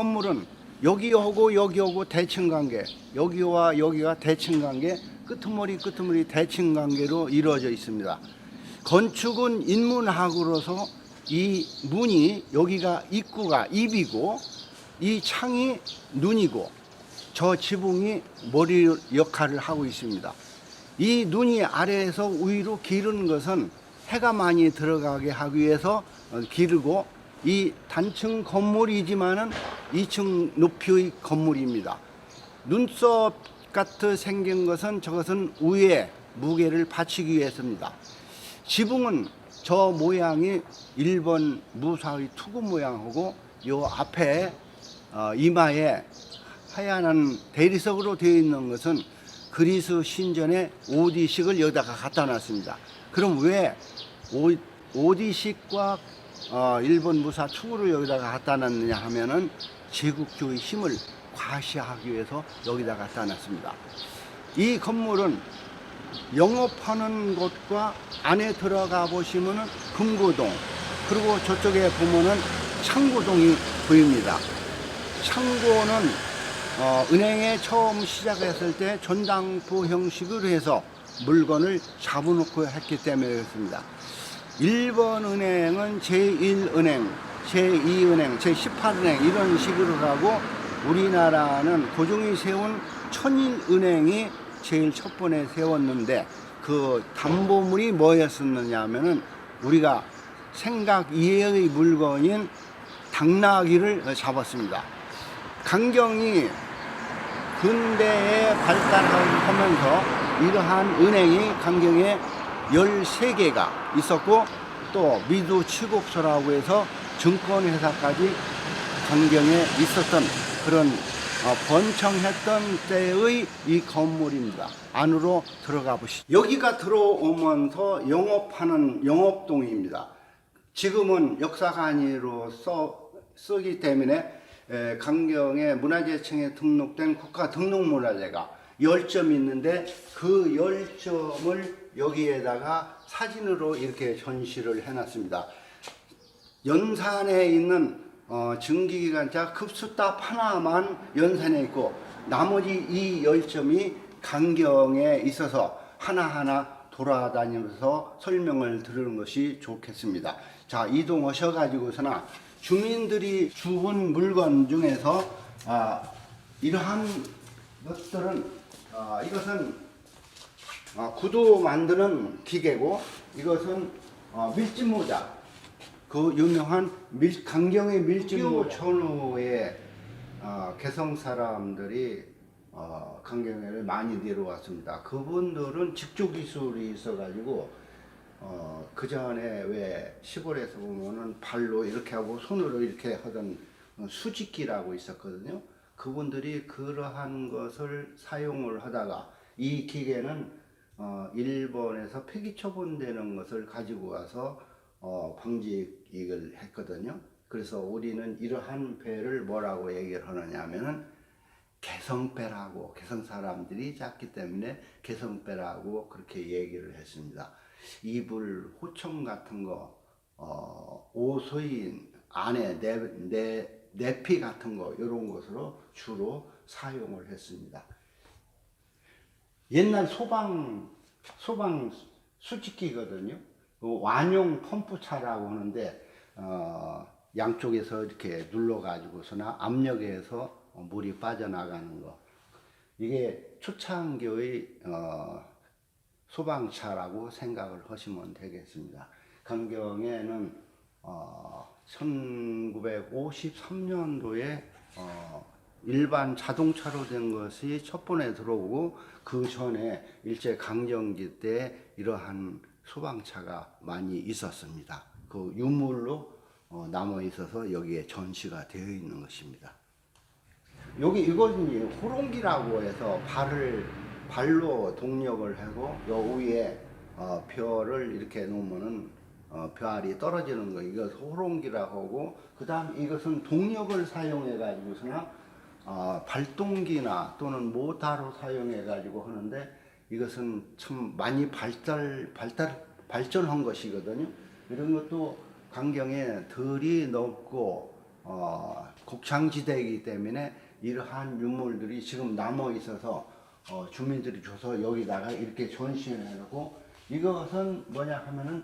건물은 여기하고 여기하고 대칭관계, 여기와 여기가 대칭관계, 끄트머리 대칭관계로 이루어져 있습니다. 건축은 인문학으로서 이 문이 여기가 입구가 입이고 이 창이 눈이고 저 지붕이 머리 역할을 하고 있습니다. 이 눈이 아래에서 위로 기르는 것은 해가 많이 들어가게 하기 위해서 기르고 이 단층 건물이지만은 2층 높이의 건물입니다. 눈썹 같이 생긴 것은 저것은 위에 무게를 받치기 위해서입니다. 지붕은 저 모양이 1번 무사의 투구 모양하고 요 앞에 이마에 하얀 대리석으로 되어 있는 것은 그리스 신전의 오디식을 여기다가 갖다 놨습니다. 그럼 왜 오디식과 일본 무사 투구를 여기다가 갖다 놨느냐 하면은 제국주의 힘을 과시하기 위해서 여기다 갖다 놨습니다. 이 건물은 영업하는 곳과 안에 들어가 보시면은 금고동, 그리고 저쪽에 보면은 창고동이 보입니다. 창고는 은행에 처음 시작했을 때 전당포 형식으로 해서 물건을 잡아놓고 했기 때문에 그렇습니다. 일본 은행은 제1은행, 제2은행, 제18은행 이런 식으로 하고 우리나라는 고종이 세운 천일은행이 제일 첫 번에 세웠는데 그 담보물이 뭐였었느냐 하면은 우리가 생각 이외의 물건인 당나귀를 잡았습니다. 강경이 근대에 발달하면서 이러한 은행이 강경에 13개가 있었고 또 미두 칠곡소라고 해서 증권회사까지 강경에 있었던 그런 번창했던 때의 이 건물입니다. 안으로 들어가 보시죠. 여기가 들어오면서 영업하는 영업동입니다. 지금은 역사관이로 쓰기 때문에 강경의 문화재청에 등록된 국가등록문화재가 10점 있는데 그 10점을 여기에다가 사진으로 이렇게 전시를 해놨습니다. 연산에 있는 증기기관차 급수탑 하나만 연산해 있고 나머지 이 10점이 강경에 있어서 하나하나 돌아다니면서 설명을 들으는 것이 좋겠습니다. 자, 이동하셔가지고서나 주민들이 주운 물건 중에서 이러한 것들은 이것은 구두 만드는 기계고 이것은 밀짚모자, 그 유명한 강경의 밀짚모자. 천후에 개성 사람들이 강경에를 많이 내려왔습니다. 그분들은 직조 기술이 있어가지고 그 전에 왜 시골에서 보면은 발로 이렇게 하고 손으로 이렇게 하던 수직기라고 있었거든요. 그분들이 그러한 것을 사용을 하다가 이 기계는 일본에서 폐기 처분되는 것을 가지고 와서 방직을 했거든요. 그래서 우리는 이러한 배를 뭐라고 얘기를 하느냐 하면은 개성배라고, 개성 사람들이 작기 때문에 개성배라고 그렇게 얘기를 했습니다. 이불, 호청 같은 거, 옷의 안에 내피 같은 거 이런 것으로 주로 사용을 했습니다. 옛날 소방 수직기거든요. 완용 펌프차라고 하는데 양쪽에서 이렇게 눌러가지고서나 압력에서 물이 빠져나가는 거. 이게 초창기의 소방차라고 생각을 하시면 되겠습니다. 강경에는 1953년도에 일반 자동차로 된 것이 첫 번에 들어오고 그 전에 일제 강점기 때 이러한 소방차가 많이 있었습니다. 그 유물로 남아 있어서 여기에 전시가 되어 있는 것입니다. 여기 이것은 호롱기라고 해서 발로 동력을 하고 요 위에 벼를 이렇게 놓으면은 벼알이 떨어지는 거, 이거 호롱기라고 하고, 그 다음 이것은 동력을 사용해 가지고서나 발동기나 또는 모터로 사용해 가지고 하는데 이것은 참 많이 발전한 것이거든요. 이런 것도 강경에 덜이 넓고 곡창지대이기 때문에 이러한 유물들이 지금 남아 있어서 주민들이 줘서 여기다가 이렇게 전시해 놓고, 이것은 뭐냐 하면은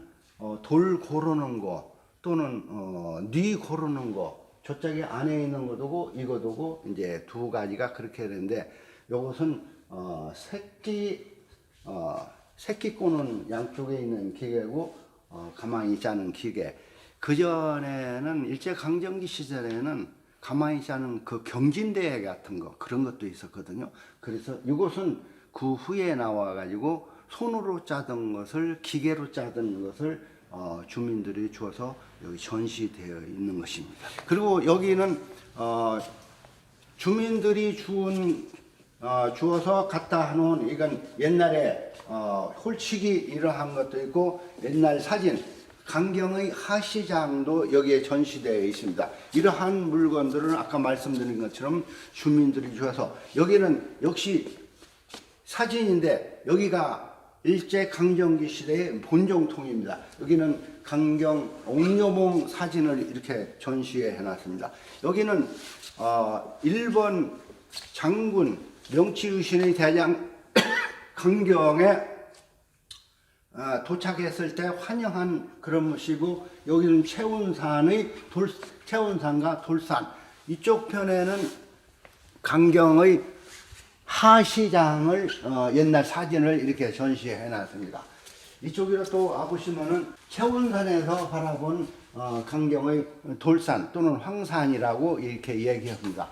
돌 고르는 거 또는 뉘 고르는 거, 저쪽에 안에 있는 거도고 이거도고 이제 두 가지가 그렇게 되는데, 요것은 새끼 꼬는 양쪽에 있는 기계고 가만히 짜는 기계. 그전에는 일제강점기 시절에는 가만히 짜는 그 경진대회 같은 거, 그런 것도 있었거든요. 그래서 이것은 그 후에 나와 가지고 손으로 짜던 것을 기계로 짜던 것을 주민들이 주어서 여기 전시되어 있는 것입니다. 그리고 여기는 주민들이 주어서 갖다 놓은, 이건 옛날에 홀치기 이러한 것도 있고, 옛날 사진, 강경의 하시장도 여기에 전시되어 있습니다. 이러한 물건들은 아까 말씀드린 것처럼 주민들이 주어서, 여기는 역시 사진인데 여기가 일제강점기 시대의 본정통입니다. 여기는 강경 옥녀봉 사진을 이렇게 전시해 놨습니다. 여기는 일본 장군 명치의신의 대장 강경에 도착했을 때 환영한 그런 것이고, 여기는 채운산과 돌산, 이쪽 편에는 강경의 하시장을 옛날 사진을 이렇게 전시해 놨습니다. 이쪽으로 또 와보시면은 채운산에서 바라본 강경의 돌산 또는 황산이라고 이렇게 얘기합니다.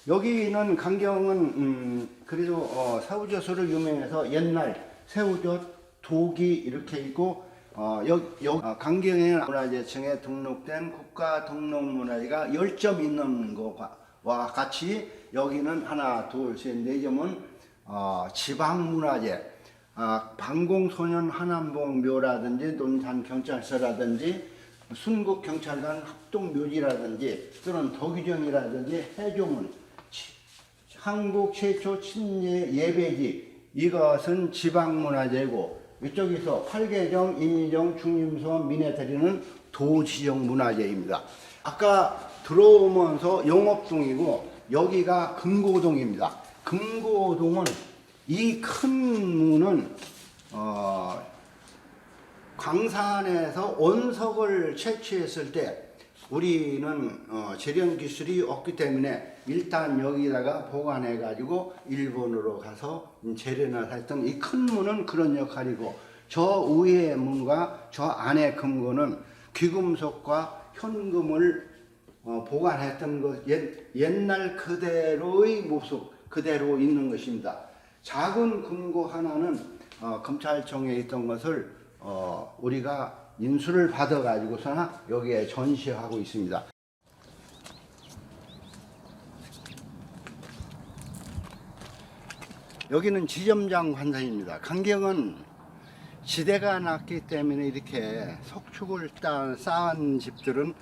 여기는 강경은 그래도 새우젓으로 유명해서 옛날 새우젓 독이 이렇게 있고, 강경의 문화재청에 등록된 국가등록문화재가 10점 있는 것과 같이 여기는 하나, 둘, 셋, 네 점은 지방문화재, 방공소년 한남봉 묘라든지 논산경찰서라든지 순국경찰관 합동묘지라든지 또는 덕유정이라든지 해조문, 한국 최초 친례 예배지, 이것은 지방문화재고, 이쪽에서 팔계정, 임의정, 중림소, 민해대리는 도지정 문화재입니다. 아까 들어오면서 영업동이고 여기가 금고동입니다. 금고동은 이 큰 문은 광산에서 원석을 채취했을 때 우리는 재련 기술이 없기 때문에 일단 여기다가 보관해 가지고 일본으로 가서 재련을 했던 이 큰 문은 그런 역할이고, 저 위의 문과 저 안의 금고는 귀금속과 현금을 보관했던 것, 옛날 그대로의 모습 그대로 있는 것입니다. 작은 금고 하나는 검찰청에 있던 것을 우리가 인수를 받아 가지고서나 여기에 전시하고 있습니다. 여기는 지점장 관상입니다. 강경은 지대가 낮기 때문에 이렇게 석축을 쌓은 집들은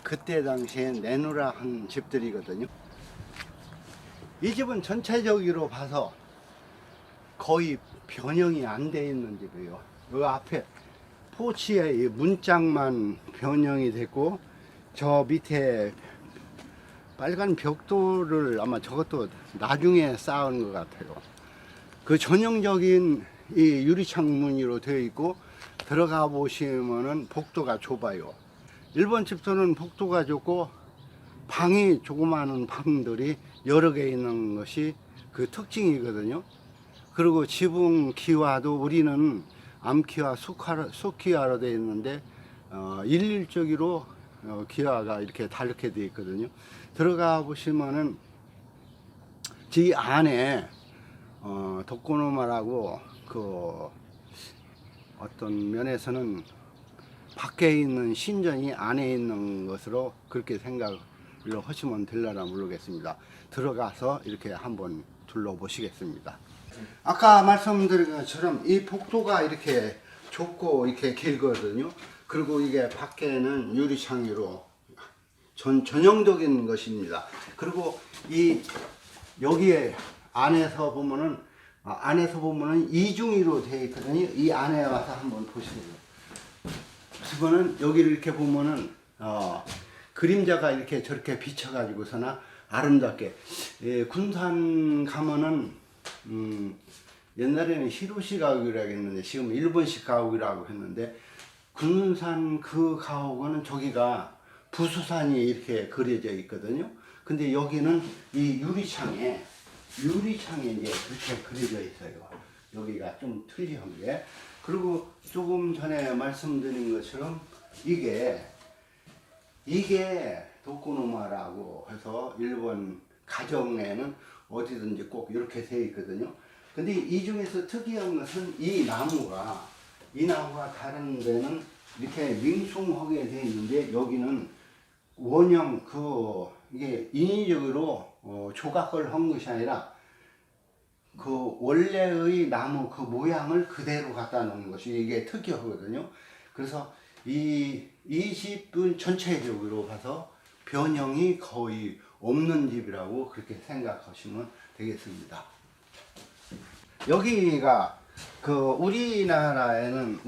그때 당시에 내놓으라 한 집들이거든요. 이 집은 전체적으로 봐서 거의 변형이 안 돼 있는 집이에요. 여기 앞에 포치에 이 문짝만 변형이 됐고, 저 밑에 빨간 벽돌을 아마 저것도 나중에 쌓은 것 같아요. 그 전형적인 이 유리창문으로 되어 있고, 들어가 보시면은 복도가 좁아요. 일본 집들은 복도가 좁고 방이 조그마한 방들이 여러 개 있는 것이 그 특징이거든요. 그리고 지붕 기와도 우리는 암기와 숫기와로 되어 있는데 일률적으로 기와가 이렇게 다르게 되어 있거든요. 들어가 보시면은 이 안에 덕고노마라고 그 어떤 면에서는 밖에 있는 신전이 안에 있는 것으로 그렇게 생각을 하시면 될려나 모르겠습니다. 들어가서 이렇게 한번 둘러보시겠습니다. 아까 말씀드린 것처럼 이 복도가 이렇게 좁고 이렇게 길거든요. 그리고 이게 밖에는 유리창으로 전형적인 것입니다. 그리고 여기에 안에서 보면은 이중위로 되어 있거든요. 이 안에 와서 한번 보시면, 그거는 여기를 이렇게 보면은 그림자가 이렇게 저렇게 비쳐가지고서나 아름답게. 예, 군산 가면은 옛날에는 히로시 가옥이라고 했는데 지금 일본식 가옥이라고 했는데, 군산 그 가옥은 저기가 부수산이 이렇게 그려져 있거든요. 근데 여기는 이 유리창에 이제 그렇게 그려져 있어요. 여기가 좀 특이한 게. 그리고 조금 전에 말씀드린 것처럼 이게 도코노마라고 해서 일본 가정에는 어디든지 꼭 이렇게 되어 있거든요. 근데 이 중에서 특이한 것은 이 나무가 다른 데는 이렇게 밍숭하게 되어 있는데, 여기는 원형 이게 인위적으로 조각을 한 것이 아니라 그 원래의 나무 그 모양을 그대로 갖다 놓은 것이 이게 특이하거든요. 그래서 이 집은 전체적으로 봐서 변형이 거의 없는 집이라고 그렇게 생각하시면 되겠습니다. 여기가 우리나라는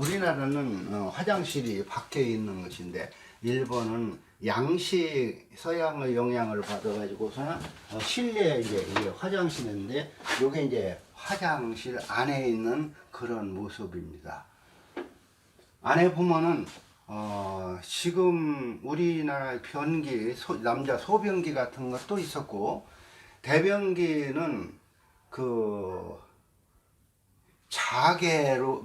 화장실이 밖에 있는 것인데, 일본은 양식 서양의 영향을 받아가지고서는 실내에 이제 이게 화장실인데, 요게 이제 화장실 안에 있는 그런 모습입니다. 안에 보면은 지금 우리나라 변기 남자 소변기 같은 것도 있었고, 대변기는 자개로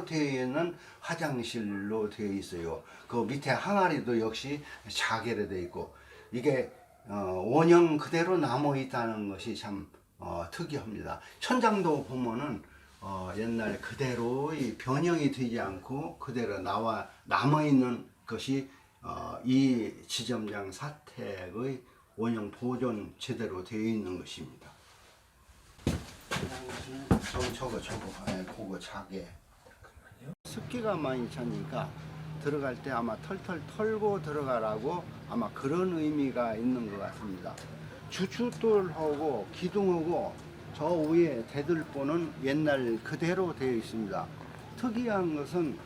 되어 있는 화장실로 되어 있어요. 그 밑에 항아리도 역시 자개로 되어 있고, 이게 원형 그대로 남아 있다는 것이 참 특이합니다. 천장도 보면은 옛날 그대로의 변형이 되지 않고 그대로 남아 있는 것이 이 지점장 사택의 원형 보존 제대로 되어 있는 것입니다. 그거 자개. 습기가 많이 차니까 들어갈 때 아마 털털 털고 들어가라고 아마 그런 의미가 있는 것 같습니다. 주춧돌하고 기둥하고 저 위에 대들보는 옛날 그대로 되어 있습니다. 특이한 것은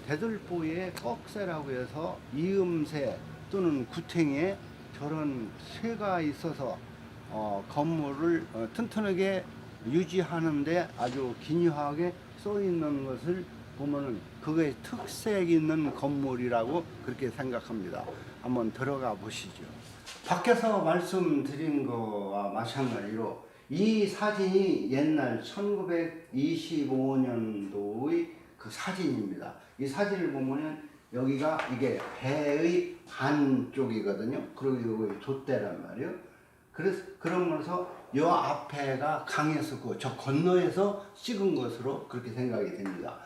대들보에 꺽쇠라고 해서 이음새 또는 구탱에 저런 쇠가 있어서 건물을 튼튼하게 유지하는데 아주 기묘하게 써 있는 것을 보면은 그거에 특색 있는 건물이라고 그렇게 생각합니다. 한번 들어가 보시죠. 밖에서 말씀드린 거와 마찬가지로 이 사진이 옛날 1925년도의 그 사진입니다. 이 사진을 보면은 여기가 이게 배의 반쪽이거든요. 그리고 여기 돛대란 말이에요. 그러면서 요 앞에가 강이었었고 저 건너에서 찍은 것으로 그렇게 생각이 됩니다.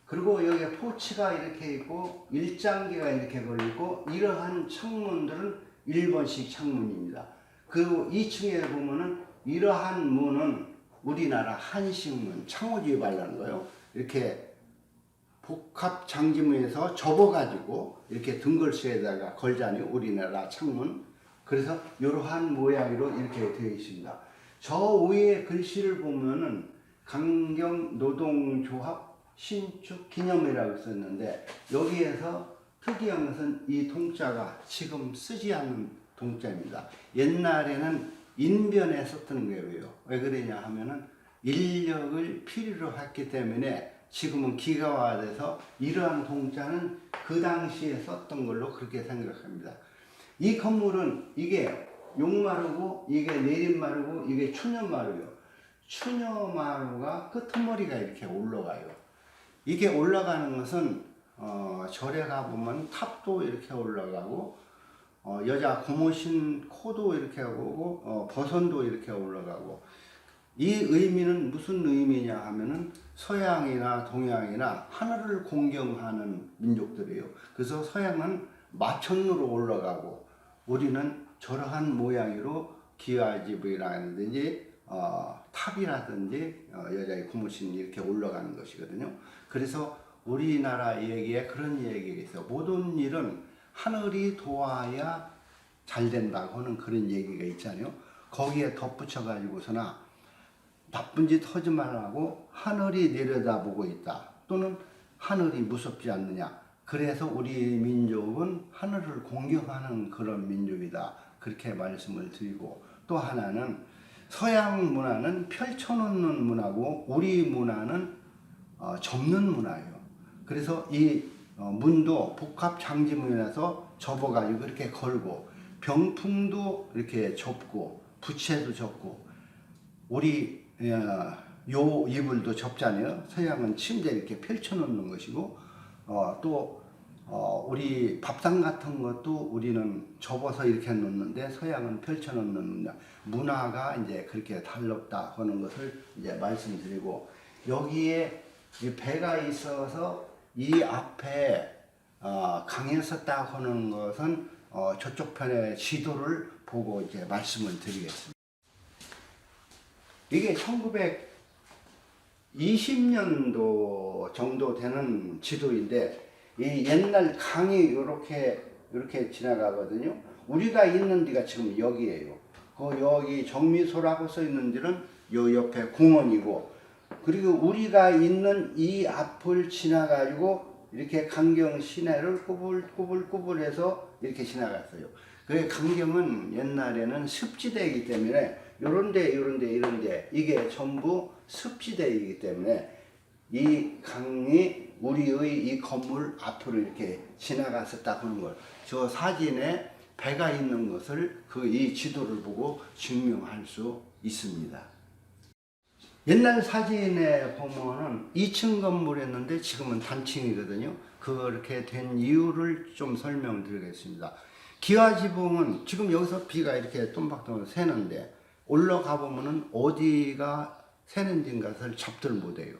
그리고 여기에 포치가 이렇게 있고 일장기가 이렇게 걸리고, 이러한 창문들은 일본식 창문입니다. 그리고 2층에 보면은 이러한 문은 우리나라 한식문, 창호지에 바르는 거요. 이렇게 복합 장지문에서 접어가지고 이렇게 등글쇠에다가 걸자니 우리나라 창문. 그래서 이러한 모양으로 이렇게 되어 있습니다. 저 위에 글씨를 보면은 강경노동조합 신축 기념이라고 썼는데, 여기에서 특이한 것은 이 동자가 지금 쓰지 않는 동자입니다. 옛날에는 인변에 썼던 거예요. 왜 그러냐 하면은 인력을 필요로 했기 때문에 지금은 기가화돼서 이러한 동자는 그 당시에 썼던 걸로 그렇게 생각합니다. 이 건물은 이게 용마루고 이게 내린마루고 이게 추녀마루요. 추녀마루가 끄트머리가 이렇게 올라가요. 이게 올라가는 것은 절에 가보면 탑도 이렇게 올라가고 여자 고모신 코도 이렇게 오고 버선도 이렇게 올라가고, 이 의미는 무슨 의미냐 하면은 서양이나 동양이나 하늘을 공경하는 민족들이에요. 그래서 서양은 마천루로 올라가고 우리는 저러한 모양으로 기와집이라든지 탑이라든지 여자의 고무신이 이렇게 올라가는 것이거든요. 그래서 우리나라 얘기에 그런 얘기가 있어요. 모든 일은 하늘이 도와야 잘 된다고 하는 그런 얘기가 있잖아요. 거기에 덧붙여 가지고서나 나쁜 짓 하지 말라고 하늘이 내려다보고 있다, 또는 하늘이 무섭지 않느냐, 그래서 우리 민족은 하늘을 공경하는 그런 민족이다. 그렇게 말씀을 드리고, 또 하나는 서양 문화는 펼쳐놓는 문화고 우리 문화는 접는 문화예요. 그래서 이 문도 복합 장지문이라서 접어가지고 이렇게 걸고, 병풍도 이렇게 접고 부채도 접고, 우리 요 이불도 접잖아요. 서양은 침대 이렇게 펼쳐놓는 것이고, 또 우리 밥상 같은 것도 우리는 접어서 이렇게 놓는데 서양은 펼쳐놓는 문화가 이제 그렇게 달랐다 하는 것을 이제 말씀드리고, 여기에 이 배가 있어서 이 앞에 강이 있었다 하는 것은 저쪽 편의 지도를 보고 이제 말씀을 드리겠습니다. 이게 1920년도 정도 되는 지도인데, 이 옛날 강이 이렇게 지나가거든요. 우리가 있는 데가 지금 여기에요. 여기 정미소라고 써 있는 데는 요 옆에 공원이고, 그리고 우리가 있는 이 앞을 지나가지고 이렇게 강경 시내를 꾸불꾸불해서 이렇게 지나갔어요. 그 강경은 옛날에는 습지대이기 때문에 이런데 이게 전부 습지대이기 때문에 이 강이 우리의 이 건물 앞으로 이렇게 지나갔었다 하는 걸, 저 사진에 배가 있는 것을 이 지도를 보고 증명할 수 있습니다. 옛날 사진에 보면은 2층 건물이었는데 지금은 단층이거든요. 그렇게 된 이유를 좀 설명드리겠습니다. 기와지붕은 지금 여기서 비가 이렇게 똠박똠박 새는데, 올라가 보면은 어디가 새는지 것을 잡들 못해요.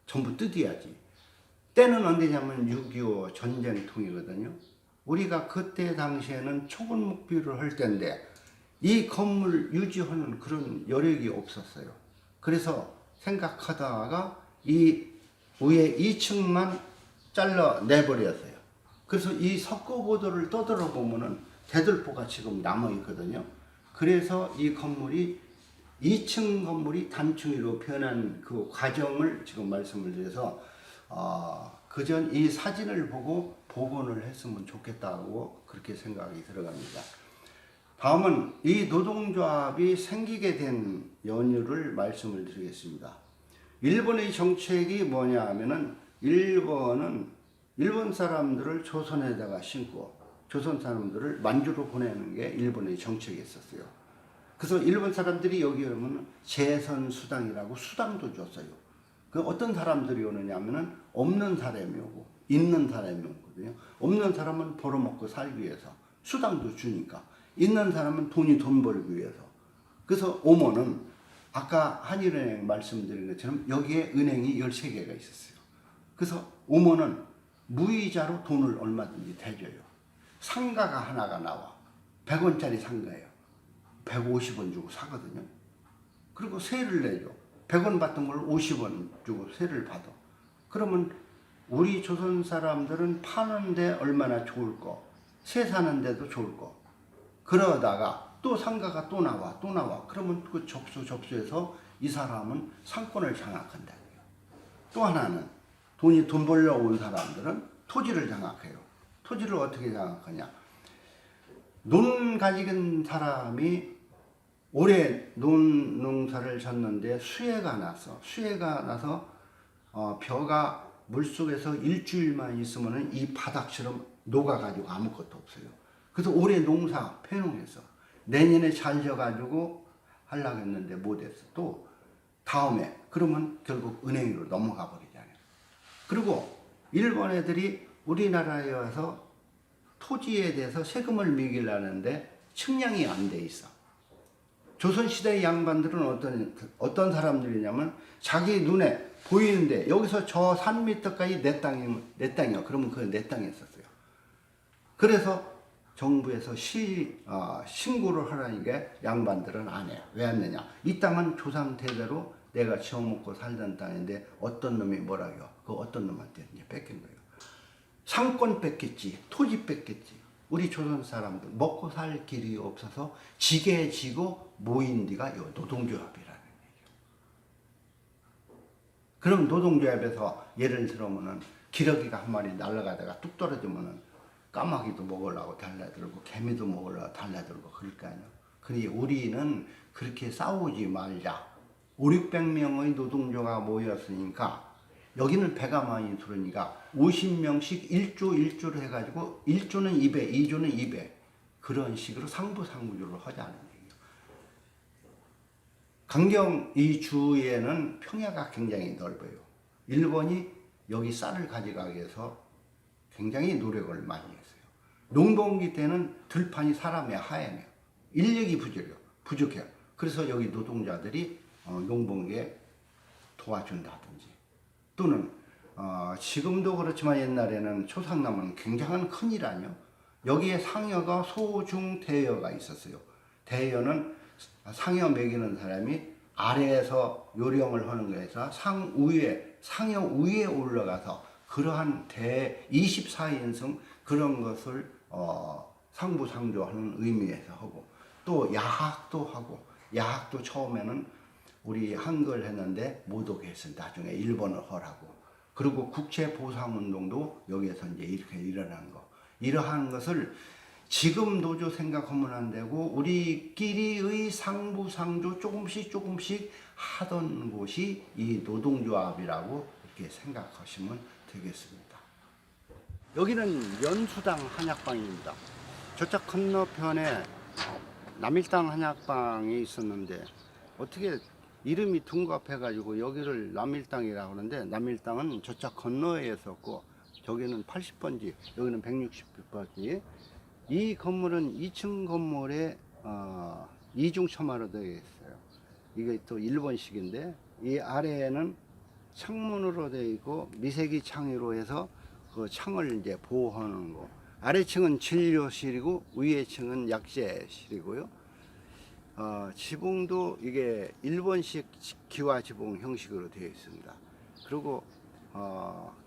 전부 뜯어야지. 때는 언제냐면 6.25 전쟁통이거든요. 우리가 그때 당시에는 초근목비를 할 때인데 이 건물 유지하는 그런 여력이 없었어요. 그래서 생각하다가 이 위에 2층만 잘라 내버렸어요. 그래서 이 석고보도를 떠들어 보면은 대들보가 지금 남아 있거든요. 그래서 이 건물이 2층 건물이 단층으로 변한 그 과정을 지금 말씀을 드려서 그전 이 사진을 보고 복원을 했으면 좋겠다고 그렇게 생각이 들어갑니다. 다음은 이 노동조합이 생기게 된 연유를 말씀을 드리겠습니다. 일본의 정책이 뭐냐 하면은, 일본 사람들을 조선에다가 심고 조선 사람들을 만주로 보내는 게 일본의 정책이었어요. 그래서 일본 사람들이 여기 오면 재선수당이라고 수당도 줬어요. 그 어떤 사람들이 오느냐 하면은 없는 사람이 오고 있는 사람이 오거든요. 없는 사람은 벌어먹고 살기 위해서 수당도 주니까, 있는 사람은 돈 벌기 위해서. 그래서 오면은 아까 한일은행 말씀드린 것처럼 여기에 은행이 13개가 있었어요. 그래서 오면은 무이자로 돈을 얼마든지 대줘요. 상가가 하나가 나와. 100원짜리 상가예요. 150원 주고 사거든요. 그리고 세를 내줘. 100원 받던 걸 50원 주고 세를 받아. 그러면 우리 조선 사람들은 파는데 얼마나 좋을 거, 세 사는데도 좋을 거. 그러다가 또 상가가 또 나와. 그러면 그 접수해서 이 사람은 상권을 장악한다. 또 하나는 돈 벌러 온 사람들은 토지를 장악해요. 토지를 어떻게 장악하냐? 논 가진 사람이 올해 논 농사를 졌는데 수해가 나서 벼가 물속에서 일주일만 있으면 이 바닥처럼 녹아가지고 아무것도 없어요. 그래서 올해 농사 폐농했어. 내년에 잘 져가지고 하려고 했는데 못했어. 또 다음에 그러면 결국 은행으로 넘어가 버리잖아요. 그리고 일본 애들이 우리나라에 와서 토지에 대해서 세금을 매기려는데 측량이 안 돼 있어. 조선시대 양반들은 어떤 사람들이냐면, 자기 눈에 보이는데 여기서 저 산 밑에까지 내 땅이야. 그러면 그건 내 땅이었어요. 그래서 정부에서 신고를 하라니까 양반들은 안 해요. 왜 안 내냐? 이 땅은 조상 대대로 내가 지어먹고 살던 땅인데 어떤 놈이 뭐라고, 그 어떤 놈한테 이제 뺏긴 거예요. 상권 뺏겼지, 토지 뺏겼지. 우리 조선 사람들 먹고 살 길이 없어서 지게 지고 모인 데가 요 노동조합이라는 얘기예요. 그럼 노동조합에서 예를 들어보면 기러기가 한 마리 날아가다가 뚝 떨어지면은 까마귀도 먹으려고 달라들고 개미도 먹으려고 달라들고 그럴 거 아니에요. 그러니 우리는 그렇게 싸우지 말자. 5, 600명의 노동조가 모였으니까 여기는 배가 많이 들으니까 50명씩 1조를 해가지고 1조는 200, 2조는 200 그런 식으로 상부상조를 하자는 얘기예요. 강경 이 주에는 평야가 굉장히 넓어요. 일본이 여기 쌀을 가져가기 위해서 굉장히 노력을 많이 했어요. 농번기 때는 들판이 사람의 하얘네요. 인력이 부족해요. 그래서 여기 노동자들이 농번기에 도와준다든지 또는 지금도 그렇지만 옛날에는 초상남은 굉장한 큰 일 아니에요. 여기에 상여가 소, 중, 대여가 있었어요. 대여는 상여 먹이는 사람이 아래에서 요령을 하는 거에서 상여 위에 올라가서 그러한 24인승 그런 것을 상부상조하는 의미에서 하고 또 야학도 하고 야학도 처음에는 우리 한글 했는데 못 오게 했어요. 나중에 일본어 하라고. 그리고 국제보상운동도 여기에서 이제 이렇게 일어난 거. 이러한 것을 지금 노조 생각하면 안 되고 우리끼리의 상부상조 조금씩 하던 곳이 이 노동조합이라고 이렇게 생각하시면 되겠습니다. 여기는 연수당 한약방입니다. 저쪽 건너편에 남일당 한약방이 있었는데 어떻게 이름이 둔갑해가지고 여기를 남일당이라고 하는데 남일당은 저쪽 건너에 있었고 저기는 80번지 여기는 160번지 이 건물은 2층 건물에 이중첨화로 되어 있어요. 이게 또 일본식인데 이 아래에는 창문으로 되어 있고 미세기 창으로 해서 그 창을 이제 보호하는 거. 아래층은 진료실이고 위에 층은 약재실이고요. 지붕도 이게 일본식 기와 지붕 형식으로 되어 있습니다. 그리고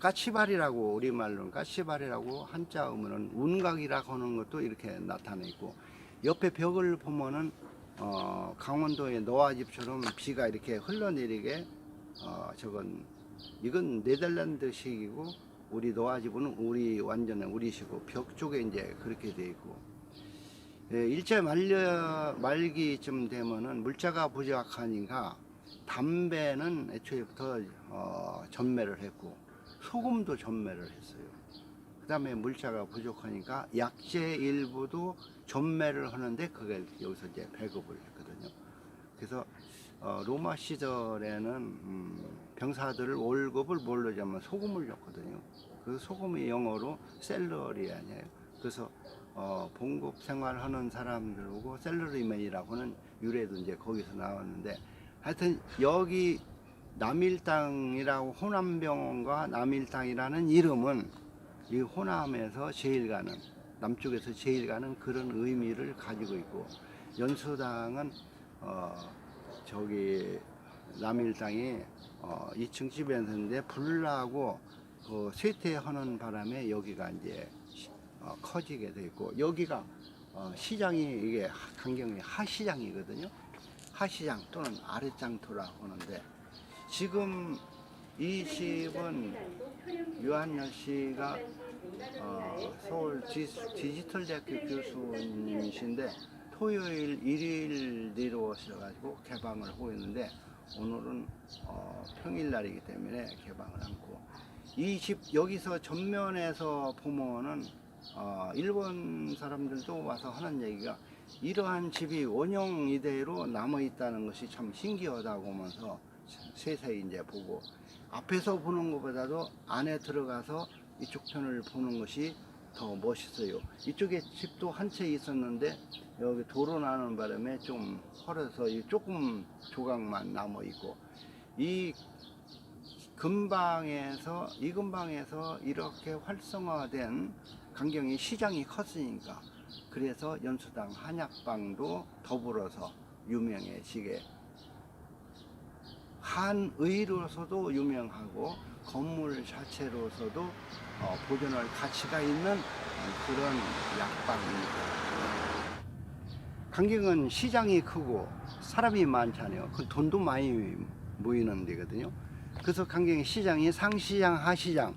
까치발이라고 우리말로는 까치발이라고 한자 어문은 운각이라고 하는 것도 이렇게 나타내 있고 옆에 벽을 보면은 강원도의 노아집처럼 비가 이렇게 흘러내리게 이건 네덜란드식이고 우리 노아집은 우리 완전히 우리식이고 벽 쪽에 이제 그렇게 돼 있고 일제 말기쯤 되면은 물자가 부족하니까 담배는 애초에부터 전매를 했고 소금도 전매를 했어요. 그 다음에 물자가 부족하니까 약재 일부도 전매를 하는데 그걸 여기서 이제 배급을 했거든요. 그래서 로마 시절에는 병사들을 월급을 뭘로 잡으면 소금을 줬거든요. 그 소금이 영어로 셀러리 아니에요. 그래서 봉급 생활하는 사람들하고 셀러리맨이라고 하는 유래도 이제 거기서 나왔는데 하여튼 여기 남일당이라고 호남병원과 남일당이라는 이름은 이 호남에서 제일 가는 남쪽에서 제일 가는 그런 의미를 가지고 있고 연수당은 저기 남일당이 2층 집에서인데 불나고 그 쇠퇴하는 바람에 여기가 이제 커지게 돼 있고 여기가 시장이 이게 강경이 하시장이거든요. 하시장 또는 아랫장터라고 하는데 지금 이 집은 유한열 씨가 서울 디지털대학교 교수님이신데 토요일 일요일 내려오셔가지고 개방을 하고 있는데 오늘은 평일날이기 때문에 개방을 않고 이 집 여기서 전면에서 보면은 일본 사람들도 와서 하는 얘기가 이러한 집이 원형 이대로 남아 있다는 것이 참 신기하다고 하면서 세세히 이제 보고 앞에서 보는 것보다도 안에 들어가서 이쪽 편을 보는 것이 더 멋있어요. 이쪽에 집도 한 채 있었는데 여기 도로 나는 바람에 좀 헐어서 조금 조각만 남아 있고 이 근방에서 이렇게 활성화된 강경이 시장이 컸으니까 그래서 연수당 한약방도 더불어서 유명해지게 한의로서도 유명하고 건물 자체로서도 보존할 가치가 있는 그런 약방입니다. 강경은 시장이 크고 사람이 많잖아요. 그 돈도 많이 모이는 데거든요. 그래서 강경의 시장이 상시장, 하시장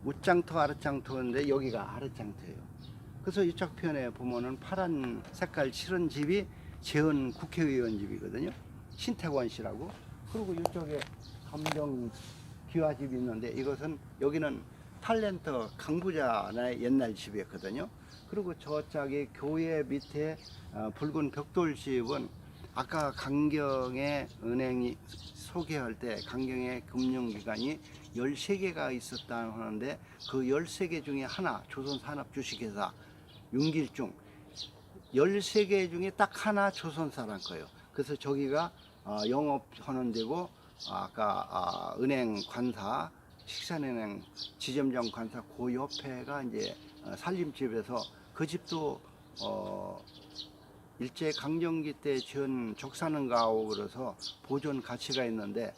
웃장터 아랫장터인데 여기가 아랫장터예요. 그래서 이쪽 편에 보면은 파란 색깔 칠한 집이 재헌 국회의원 집이거든요. 신태권 씨라고. 그리고 이쪽에 감정 기와집이 있는데 이것은 여기는 탤런트 강부자의 옛날 집이었거든요. 그리고 저쪽에 교회 밑에 붉은 벽돌집은 아까 강경의 은행이 소개할 때 강경의 금융기관이 13개가 있었다 하는데 그 13개 중에 하나 조선산업주식회사 윤길중 13개 중에 딱 하나 조선사람 거예요. 그래서 저기가 영업하는 데고 아까 은행 관사 식산은행 지점장 관사 그 옆에가 이제 살림집에서 그 집도 일제 강점기 때 지은 족사는가하고 그래서 보존 가치가 있는데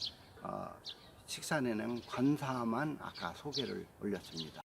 식산은행 관사만 아까 소개를 올렸습니다.